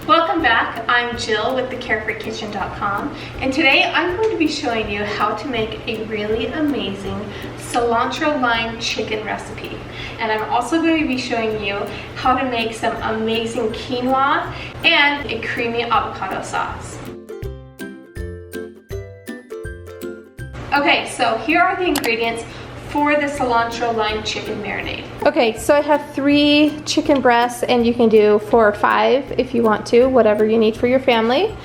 Welcome back. I'm Jill with the carefreekitchen.com, and today I'm going to be showing you how to make a really amazing cilantro lime chicken recipe. And I'm also going to be showing you how to make some amazing quinoa and a creamy avocado sauce. Okay, so here are the ingredients for the cilantro lime chicken marinade. Okay, so I have 3 chicken breasts, and you can do 4 or 5 if you want to, whatever you need for your family.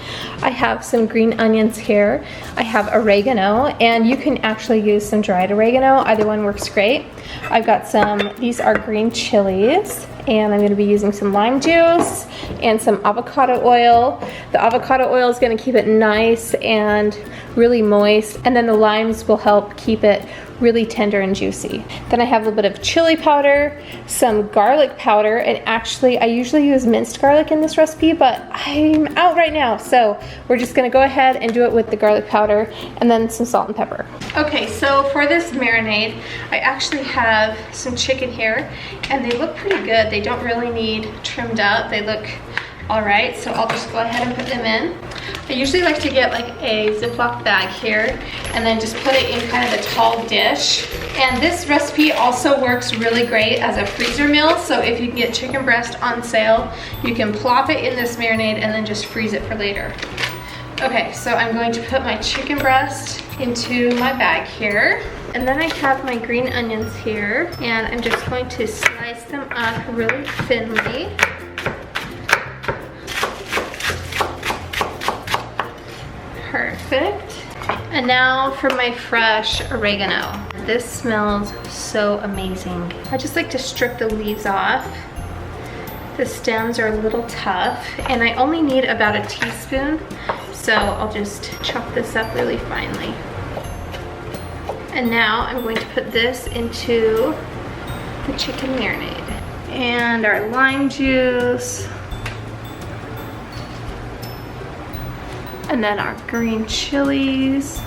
I have some green onions here. I have oregano, and you can actually use some dried oregano. Either one works great. I've got these are green chilies, and I'm gonna be using some lime juice and some avocado oil. The avocado oil is gonna keep it nice and really moist, and then the limes will help keep it really tender and juicy. Then I have a little bit of chili powder, some garlic powder, and actually I usually use minced garlic in this recipe, but I'm out right now, so we're just gonna go ahead and do it with the garlic powder, and then some salt and pepper. Okay, so for this marinade, I actually have some chicken here, and they look pretty good. They don't really need trimmed up. They look all right, so I'll just go ahead and put them in. I usually like to get like a Ziploc bag here and then just put it in kind of a tall dish. And this recipe also works really great as a freezer meal, so if you can get chicken breast on sale, you can plop it in this marinade and then just freeze it for later. Okay, so I'm going to put my chicken breast into my bag here. And then I have my green onions here, and I'm just going to slice them up really thinly. Perfect. And now for my fresh oregano. This smells so amazing. I just like to strip the leaves off. The stems are a little tough, and I only need about a teaspoon, so I'll just chop this up really finely. And now I'm going to put this into the chicken marinade. And our lime juice. And then our green chilies,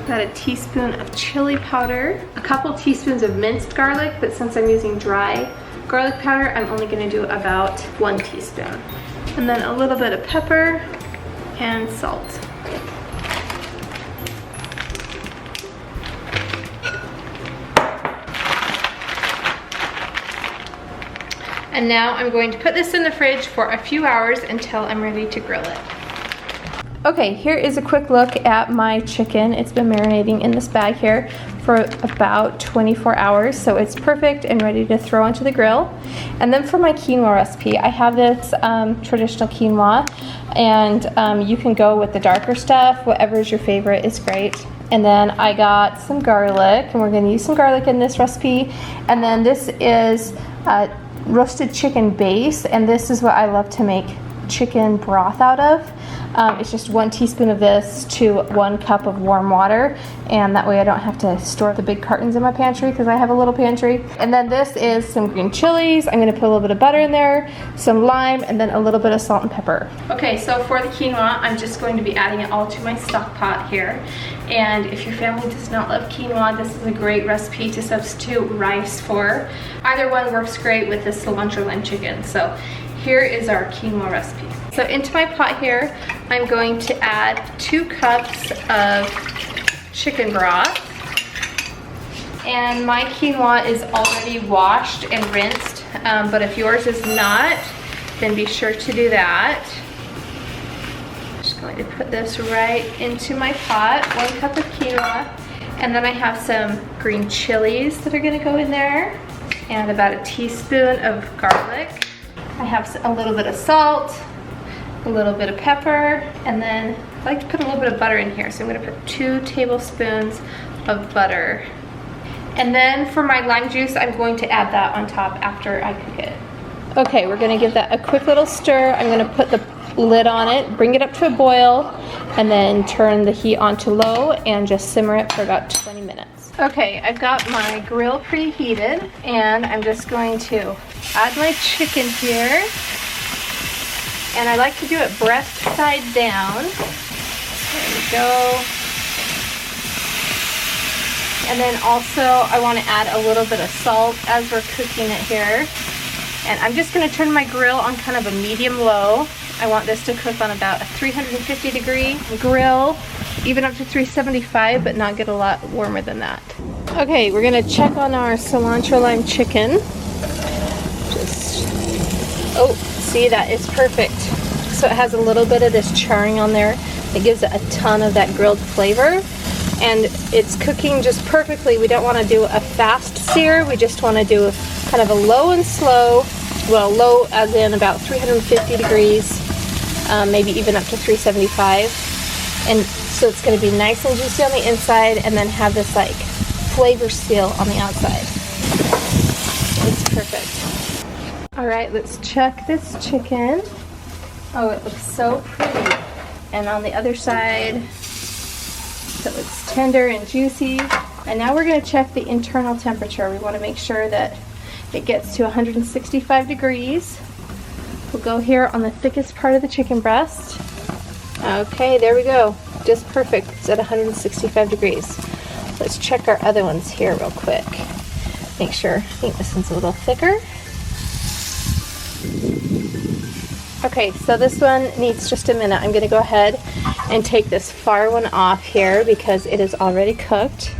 about a teaspoon of chili powder, a couple teaspoons of minced garlic, but since I'm using dry garlic powder, I'm only gonna do about 1 teaspoon. And then a little bit of pepper and salt. And now I'm going to put this in the fridge for a few hours until I'm ready to grill it. Okay, here is a quick look at my chicken. It's been marinating in this bag here for about 24 hours, so it's perfect and ready to throw onto the grill. And then for my quinoa recipe, I have this traditional quinoa, and you can go with the darker stuff. Whatever is your favorite is great. And then I got some garlic, and we're gonna use some garlic in this recipe. And then this is roasted chicken base, and this is what I love to make chicken broth out of. It's just 1 teaspoon of this to 1 cup of warm water, and that way I don't have to store the big cartons in my pantry because I have a little pantry. And then this is some green chilies. I'm going to put a little bit of butter in there, some lime, and then a little bit of salt and pepper. Okay, so for the quinoa, I'm just going to be adding it all to my stock pot here. And if your family does not love quinoa, this is a great recipe to substitute rice for. Either one works great with the cilantro lime chicken. So here is our quinoa recipe. So into my pot here, I'm going to add 2 cups of chicken broth. And my quinoa is already washed and rinsed, but if yours is not, then be sure to do that. Just going to put this right into my pot, 1 cup of quinoa. And then I have some green chilies that are gonna go in there, and about a teaspoon of garlic. I have a little bit of salt, a little bit of pepper, and then I like to put a little bit of butter in here, so I'm going to put 2 tablespoons of butter. And then for my lime juice, I'm going to add that on top after I cook it. Okay, we're going to give that a quick little stir. I'm going to put the lid on it, bring it up to a boil, and then turn the heat on to low and just simmer it for about 20 minutes. Okay, I've got my grill preheated, and I'm just going to add my chicken here. And I like to do it breast side down. There we go. And then also I want to add a little bit of salt as we're cooking it here. And I'm just going to turn my grill on kind of a medium low I want this to cook on about a 350 degree grill, even up to 375, but not get a lot warmer than that. Okay, we're gonna check on our cilantro lime chicken. Oh, see, that is perfect. So it has a little bit of this charring on there. It gives it a ton of that grilled flavor. And it's cooking just perfectly. We don't want to do a fast sear. We just want to do kind of a low and slow. Well, low as in about 350 degrees, maybe even up to 375. And so it's going to be nice and juicy on the inside and then have this like flavor seal on the outside. It's perfect. All right, let's check this chicken. Oh, it looks so pretty. And on the other side, it looks tender and juicy. And now we're going to check the internal temperature. We want to make sure that it gets to 165 degrees. We'll go here on the thickest part of the chicken breast. Okay, there we go. Just perfect. It's at 165 degrees. Let's check our other ones here real quick. Make sure. I think this one's a little thicker. Okay, so this one needs just a minute. I'm going to go ahead and take this far one off here because it is already cooked.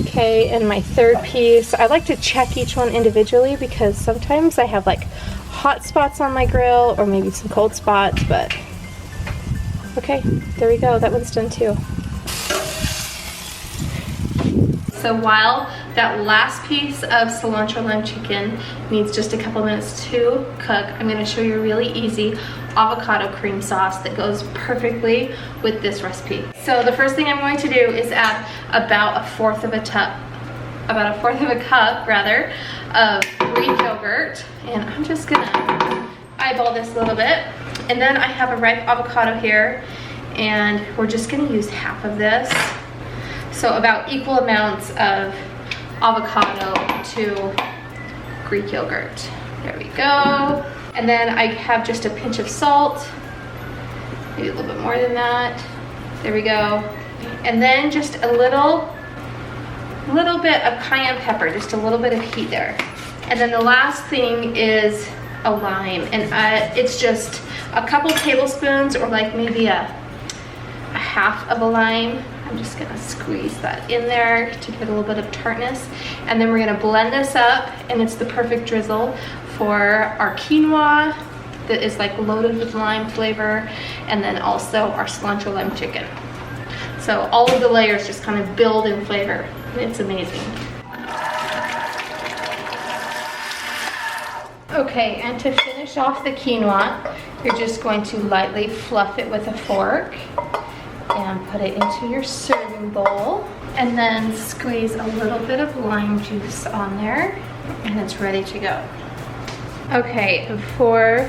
Okay, and my third piece, I like to check each one individually because sometimes I have like hot spots on my grill or maybe some cold spots, but okay, there we go. That one's done too. So while that last piece of cilantro lime chicken needs just a couple minutes to cook, I'm going to show you a really easy avocado cream sauce that goes perfectly with this recipe. So the first thing I'm going to do is add about a fourth of a cup of Greek yogurt, and I'm just going to eyeball this a little bit. And then I have a ripe avocado here, and we're just going to use half of this. So about equal amounts of avocado to Greek yogurt. There we go. And then I have just a pinch of salt, maybe a little bit more than that. There we go. And then just a little bit of cayenne pepper, just a little bit of heat there. And then the last thing is a lime, and it's just a couple tablespoons or like maybe a half of a lime. I'm just gonna squeeze that in there to give it a little bit of tartness. And then we're gonna blend this up, and it's the perfect drizzle for our quinoa that is like loaded with lime flavor, and then also our cilantro lime chicken. So all of the layers just kind of build in flavor. It's amazing. Okay, and to finish off the quinoa, you're just going to lightly fluff it with a fork and put it into your serving bowl, and then squeeze a little bit of lime juice on there, and it's ready to go. Okay, for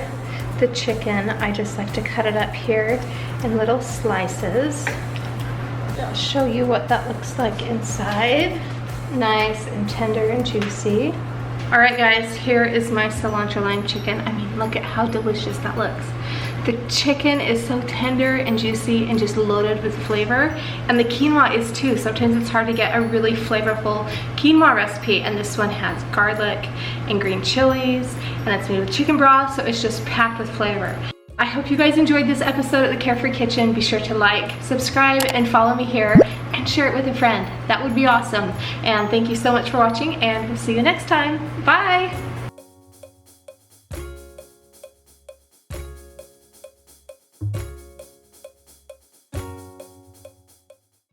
the chicken, I just like to cut it up here in little slices. I'll show you what that looks like inside. Nice and tender and juicy. All right guys, here is my cilantro lime chicken. I mean, look at how delicious that looks. The chicken is so tender and juicy and just loaded with flavor, and the quinoa is too. Sometimes it's hard to get a really flavorful quinoa recipe, and this one has garlic and green chilies, and it's made with chicken broth, so it's just packed with flavor. I hope you guys enjoyed this episode of the Carefree Kitchen. Be sure to like, subscribe, and follow me here, and share it with a friend. That would be awesome. And thank you so much for watching, and we'll see you next time. Bye!